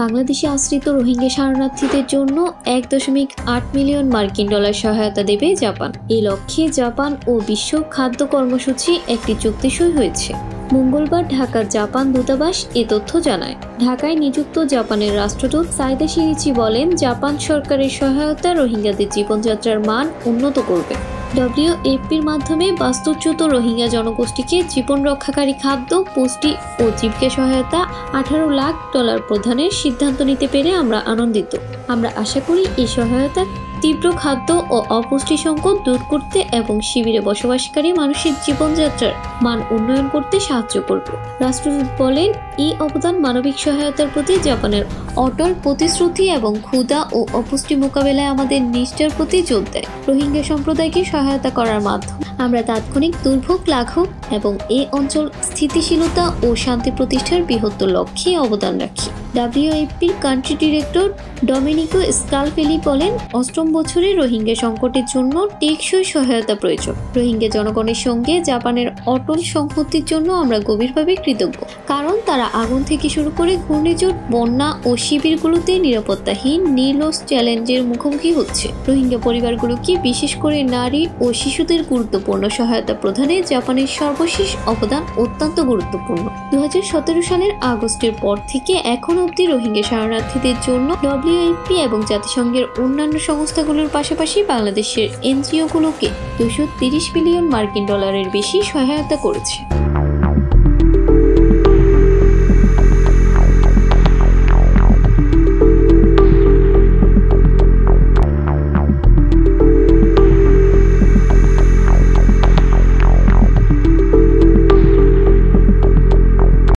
বাংলাদেশে আশ্রিত রোহিঙ্গা শরণার্থীদের জন্য 1.8 মিলিয়ন মার্কিন ডলার সহায়তা দেবে জাপান। এই লক্ষ্যে জাপান ও বিশ্ব খাদ্য কর্মসূচি একটি চুক্তি সই হয়েছে। মঙ্গলবার ঢাকার জাপান দূতাবাস এ তথ্য জানায়। ঢাকায় নিযুক্ত জাপানের রাষ্ট্রদূত সাইদা শিরিচি বলেন, জাপান সরকারের সহায়তা রোহিঙ্গাদের জীবনযাত্রার মান উন্নত করবে। WFPর মাধ্যমে বাস্তুচ্যুত রোহিঙ্গা জনগোষ্ঠীকে জীবন রক্ষাকারী খাদ্য, পুষ্টি ও জীবিকা সহায়তা 18 লাখ ডলার প্রদানের সিদ্ধান্ত নিতে পেরে আমরা আনন্দিত। আমরা আশা করি এই সহায়তা তীব্র খাদ্য ও অপুষ্টি সংকট দূর করতে এবং শিবিরে বসবাসকারী মানুষের জীবনযাত্রার মান উন্নয়ন করতে সাহায্য করবে। রাষ্ট্রদূত বলেন, এই অবদান মানবিক সহায়তার প্রতি জাপানের অটল প্রতিশ্রুতি এবং ক্ষুধা ও অপুষ্টি মোকাবেলায় আমাদের নিষ্ঠার প্রতি জোর দেয়। রোহিঙ্গা সম্প্রদায়কে সহায়তা করার মাধ্যমে আমরা তাৎক্ষণিক দুর্ভোগ লাঘব এবং এই অঞ্চল স্থিতিশীলতা ও শান্তি প্রতিষ্ঠার বৃহত্তর লক্ষ্যে অবদান রাখি। WFPর কান্ট্রি ডিরেক্টর ডমিনিকো স্কালফেলি বলেন, অষ্টম বছরে রোহিঙ্গা সংকটের জন্য টেকসই সহায়তা প্রয়োজন। রোহিঙ্গা জনগণের সঙ্গে জাপানের অটল সংহতির জন্য আমরা গভীরভাবে কৃতজ্ঞ, কারণ তারা আগুন থেকে শুরু করে ঘূর্ণিঝড়, বন্যা ও শিবিরগুলোতে নিরাপত্তাহীন নির্লস চ্যালেঞ্জের মুখোমুখি হচ্ছে। রোহিঙ্গা পরিবারগুলোকে, বিশেষ করে নারী ও শিশুদের গুরুত্বপূর্ণ সহায়তা প্রদানে জাপানের সর্বশেষ অবদান অত্যন্ত গুরুত্বপূর্ণ। 2017 সালের আগস্টের পর থেকে এখন অবধি রোহিঙ্গা শরণার্থীদের জন্য WFP এবং জাতিসংঘের অন্যান্য সংস্থাগুলোর পাশাপাশি বাংলাদেশের NGO গুলোকে 230 বিলিয়ন মার্কিন ডলারের বেশি সহায়তা করেছে।